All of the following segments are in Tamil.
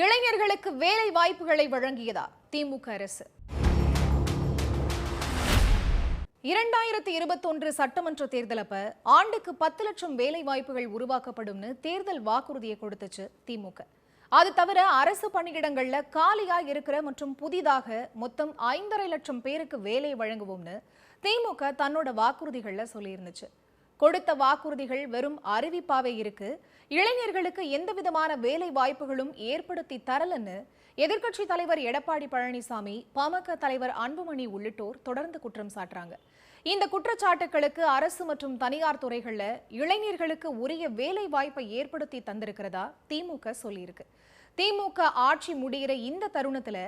இளைஞர்களுக்கு வேலை வாய்ப்புகளை வழங்கியதா திமுக அரசு? 2021 சட்டமன்ற தேர்தல் அப்ப ஆண்டுக்கு 10 லட்சம் வேலை வாய்ப்புகள் உருவாக்கப்படும்னு தேர்தல் வாக்குறுதியை கொடுத்துச்சு திமுக. அது தவிர அரசு பணியிடங்கள்ல காலியா இருக்கிற மற்றும் புதிதாக மொத்தம் 5.5 லட்சம் பேருக்கு வேலை வழங்குவோம்னு திமுக தன்னோட வாக்குறுதிகள்ல சொல்லியிருந்துச்சு. கொடுத்த வாக்குறுதிகள் வெறும் அறிவிப்பாவே இருக்கு, இளைஞர்களுக்கு எந்த விதமான வேலை வாய்ப்புகளும் ஏற்படுத்தி தரலன்னு எதிர்க்கட்சி தலைவர் எடப்பாடி பழனிசாமி, பாமக தலைவர் அன்புமணி உள்ளிட்டோர் தொடர்ந்து குற்றம் சாட்டுறாங்க. இந்த குற்றச்சாட்டுகளுக்கு அரசு மற்றும் தனியார் துறைகள்ல இளைஞர்களுக்கு உரிய வேலை வாய்ப்பை ஏற்படுத்தி தந்திருக்கிறதா திமுக சொல்லியிருக்கு. திமுக ஆட்சி முடிகிற இந்த தருணத்துல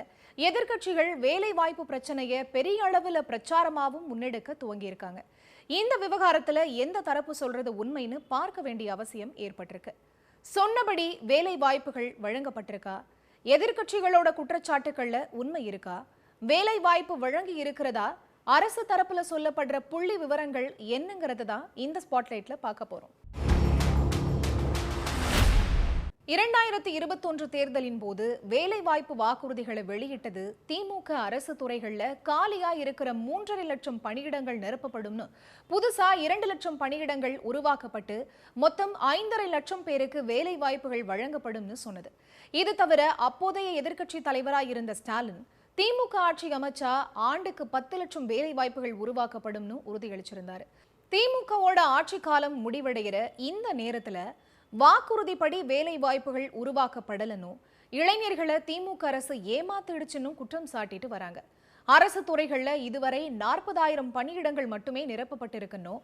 எதிர்க்கட்சிகள் வேலை வாய்ப்பு பிரச்சனையை பெரிய அளவுல பிரச்சாரமாகவும் முன்னெடுக்க துவங்கியிருக்காங்க. இந்த விவகாரத்துல எந்த தரப்பு சொல்றது உண்மைன்னு பார்க்க வேண்டிய அவசியம் ஏற்பட்டிருக்கு. சொன்னபடி வேலை வாய்ப்புகள் வழங்கப்பட்டிருக்கா? எதிர்க்கட்சிகளோட குற்றச்சாட்டுகள்ல உண்மை இருக்கா? வேலை வாய்ப்பு வழங்கி இருக்கிறதா? அரசு தரப்புல சொல்லப்படுற புள்ளி விவரங்கள் என்னங்கிறது தான் இந்த ஸ்பாட்லைட்ல பார்க்க போறோம். 2021 தேர்தலின் போது வேலைவாய்ப்பு வாக்குறுதிகளை வெளியிட்டது திமுக அரசு துறைகள்ல காலியா இருக்கிற 3.5 லட்சம் பணியிடங்கள் நிரப்பப்படும்னு, புதுசா 2 லட்சம் பணியிடங்கள் உருவாக்கப்பட்டு மொத்தம் 5.5 லட்சம் பேருக்கு வேலை வாய்ப்புகள் வழங்கப்படும்னு சொன்னது. இது தவிர அப்போதைய எதிர்க்கட்சி தலைவராக இருந்த ஸ்டாலின், திமுக ஆட்சி அமைச்சா ஆண்டுக்கு 10 லட்சம் வேலை வாய்ப்புகள் உருவாக்கப்படும்னு உறுதியளிச்சிருந்தாரு. திமுகவோட ஆட்சி காலம் முடிவடைகிற இந்த நேரத்துல வாக்குறுதிப்படி வேலை வாய்ப்புகள் உருவாக்கப்படலன்னு, இளைஞர்களை திமுக அரசு ஏமாத்திடுச்சுன்னு குற்றம் சாட்டிட்டு வராங்க. அரசு துறைகள்ல இதுவரை 40,000 பணியிடங்கள் மட்டுமே நிரப்பப்பட்டிருக்கணும்.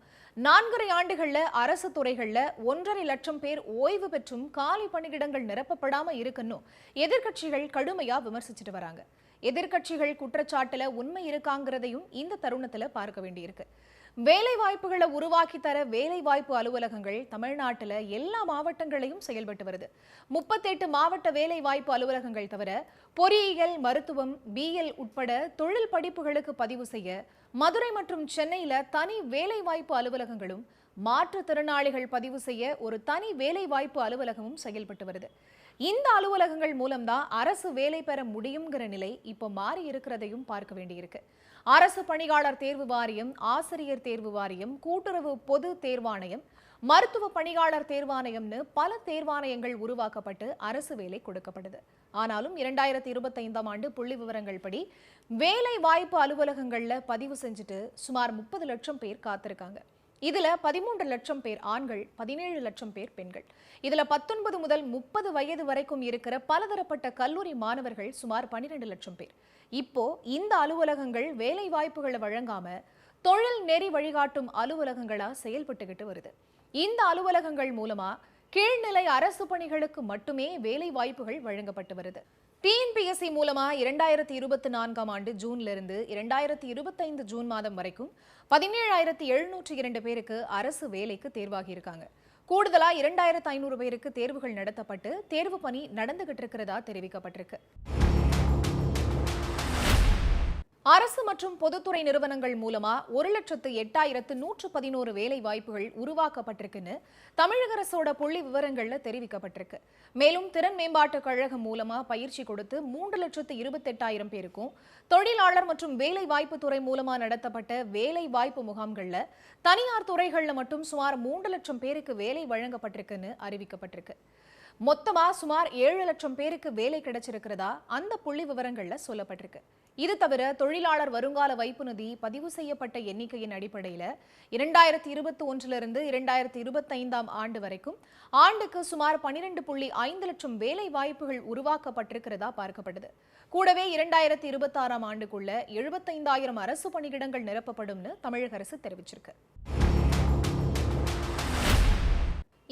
4.5 ஆண்டுகள்ல அரசு துறைகள்ல 1.5 லட்சம் பேர் ஓய்வு பெற்றும் காலி பணியிடங்கள் நிரப்பப்படாம இருக்கணும் எதிர்க்கட்சிகள் கடுமையா விமர்சிச்சுட்டு வராங்க. எதிர்க்கட்சிகள் குற்றச்சாட்டுல உண்மை இருக்காங்கிறதையும் இந்த தருணத்துல பார்க்க வேண்டியிருக்கு. வேலை வாய்ப்புகளை உருவாக்கி தர வேலை வாய்ப்பு அலுவலகங்கள் தமிழ்நாட்டில் எல்லா மாவட்டங்களையும் செயல்பட்டு வருது. 38 மாவட்ட வேலை வாய்ப்பு அலுவலகங்கள் தவிர பொறியியல், மருத்துவம், பிஎல் உட்பட தொழில் படிப்புகளுக்கு பதிவு செய்ய மதுரை மற்றும் சென்னையில தனி வேலை வாய்ப்பு அலுவலகங்களும், மாற்றுத்திறனாளிகள் பதிவு செய்ய ஒரு தனி வேலை வாய்ப்பு அலுவலகமும் செயல்பட்டு வருது. இந்த அலுவலகங்கள் மூலம்தான் அரசு வேலை பெற முடியுங்கிற நிலை இப்போ மாறி இருக்கிறதையும் பார்க்க வேண்டியிருக்கு. அரசு பணியாளர் தேர்வு வாரியம், ஆசிரியர் தேர்வு வாரியம், கூட்டுறவு பொது தேர்வாணையம், மருத்துவ பணியாளர் தேர்வாணையம்னு பல தேர்வாணையங்கள் உருவாக்கப்பட்டு அரசு வேலை கொடுக்கப்படுது. ஆனாலும் 2025ஆம் ஆண்டு புள்ளி விவரங்கள் படி வேலை வாய்ப்பு அலுவலகங்கள்ல பதிவு செஞ்சுட்டு சுமார் 30 லட்சம் பேர் காத்திருக்காங்க. இதுல 13 லட்சம் பேர் ஆண்கள், 17 லட்சம் பேர் பெண்கள். இதுல 19 முதல் 30 வயது வரைக்கும் இருக்கிற பலதரப்பட்ட கல்லூரி மாணவர்கள் சுமார் 12 லட்சம் பேர். இப்போ இந்த அலுவலகங்கள் வேலை வாய்ப்புகளை வழங்காம தொழில் நெறி வழிகாட்டும் அலுவலகங்களா செயல்பட்டுக்கிட்டு வருது. இந்த அலுவலகங்கள் மூலமா கீழ்நிலை அரசு பணிகளுக்கு மட்டுமே வேலை வாய்ப்புகள் வழங்கப்பட்டு வருது. டிஎன்பிஎஸ்சி மூலமா 2024ஆம் ஆண்டு ஜூன்ல இருந்து 2025 ஜூன் மாதம் வரைக்கும் 17,702 பேருக்கு அரசு வேலைக்கு தேர்வாகி இருக்காங்க. கூடுதலா 2,500 பேருக்கு தேர்வுகள் நடத்தப்பட்டு தேர்வு பணி நடந்துகிட்டு இருக்கிறதா தெரிவிக்கப்பட்டிருக்கு. அரசு மற்றும் பொதுத்துறை நிறுவனங்கள் மூலமா 1,08,111 வேலை வாய்ப்புகள் உருவாக்கப்பட்டிருக்குன்னு தமிழக அரசோட புள்ளி விவரங்கள்ல தெரிவிக்கப்பட்டிருக்கு. மேலும் திறன் மேம்பாட்டு கழகம் மூலமா பயிற்சி கொடுத்து 3,28,000 பேருக்கும், தொழிலாளர் மற்றும் வேலை வாய்ப்பு துறை மூலமா நடத்தப்பட்ட வேலை வாய்ப்பு முகாம்கள்ல தனியார் துறைகள்ல மட்டும் சுமார் 3 லட்சம் பேருக்கு வேலை வழங்கப்பட்டிருக்குன்னு அறிவிக்கப்பட்டிருக்கு. மொத்தமா சுமார் 7 லட்சம் பேருக்கு வேலை கிடைச்சிருக்கிறதா அந்த புள்ளி விவரங்கள்ல சொல்லப்பட்டிருக்கு. இது தவிர தொழிலாளர் வருங்கால வைப்பு நிதி பதிவு செய்யப்பட்ட எண்ணிக்கையின் அடிப்படையில் 2021 2025ஆம் ஆண்டு வரைக்கும் ஆண்டுக்கு சுமார் 12.5 லட்சம் வேலை வாய்ப்புகள் உருவாக்கப்பட்டிருக்கிறதா பார்க்கப்படுது. கூடவே 2026ஆம் ஆண்டுக்குள்ள 75,000 அரசு பணியிடங்கள் நிரப்பப்படும்னு தமிழக அரசு தெரிவிச்சிருக்கு.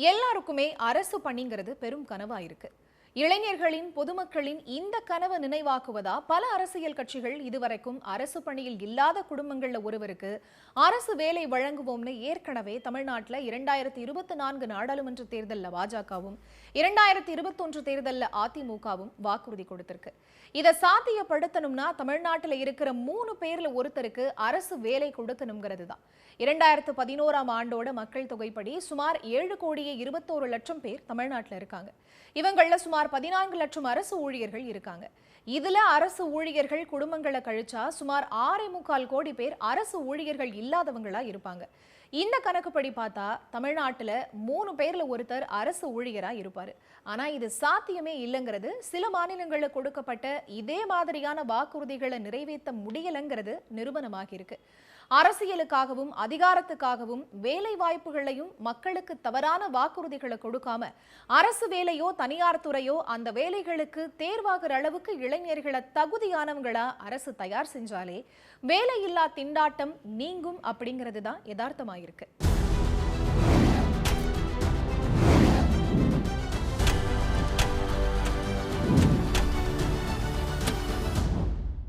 எல்லாருக்குமே அரசு பணிங்கிறது பெரும் கனவா இருக்கு. இளைஞர்களின், பொதுமக்களின் இந்த கனவை நினைவாக்குவதா பல அரசியல் கட்சிகள் இதுவரைக்கும் அரசு பணியில் இல்லாத குடும்பங்கள்ல ஒருவருக்கு அரசு வேலை வழங்குவோம்னு ஏற்கனவே தமிழ்நாட்டில் 2024 நாடாளுமன்ற தேர்தலில் பாஜகவும் 2021 தேர்தலில் அதிமுகவும் வாக்குறுதி கொடுத்திருக்கு. இதை சாத்தியப்படுத்தணும்னா தமிழ்நாட்டில் இருக்கிற 3 பேர்ல ஒருத்தருக்கு அரசு வேலை கொடுக்கணுங்கிறது தான். 2011ஆம் ஆண்டோட மக்கள் தொகைப்படி சுமார் 7,21,00,000 பேர் தமிழ்நாட்டில் இருக்காங்க. இவங்கள சுமார் சுமார் 14 லட்சம் அரசு ஊழியர்கள் இருக்காங்க. இதுல அரசு ஊழியர்கள் குடும்பங்களை கழிச்சா சுமார் 6.25 கோடி பேர் அரசு ஊழியர்கள் இல்லாதவங்களா இருப்பாங்க. இந்த கணக்குப்படி பார்த்தா தமிழ்நாட்டுல 3 பேர்ல ஒருத்தர் அரசு ஊழியரா இருப்பாரு. ஆனா இது சாத்தியமே இல்லைங்கிறது, சில மாநிலங்களுக்கு கொடுக்கப்பட்ட இதே மாதிரியான வாக்குறுதிகளை நிறைவேற்ற முடியலங்கிறது நிரூபணமாகி இருக்கு. அரசியலுக்காகவும் அதிகாரத்துக்காகவும் வேலை வாய்ப்புகளையும் மக்களுக்கு தவறான வாக்குறுதிகளை கொடுக்காம அரசு வேலையோ தனியார் துறையோ அந்த வேலைகளுக்கு தேர்வாகிற அளவுக்கு இளைஞர்களை தகுதியானவங்களா அரசு தயார் செஞ்சாலே வேலையில்லா திண்டாட்டம் நீங்கும் அப்படிங்கிறது தான் யதார்த்தமாயிருக்கு.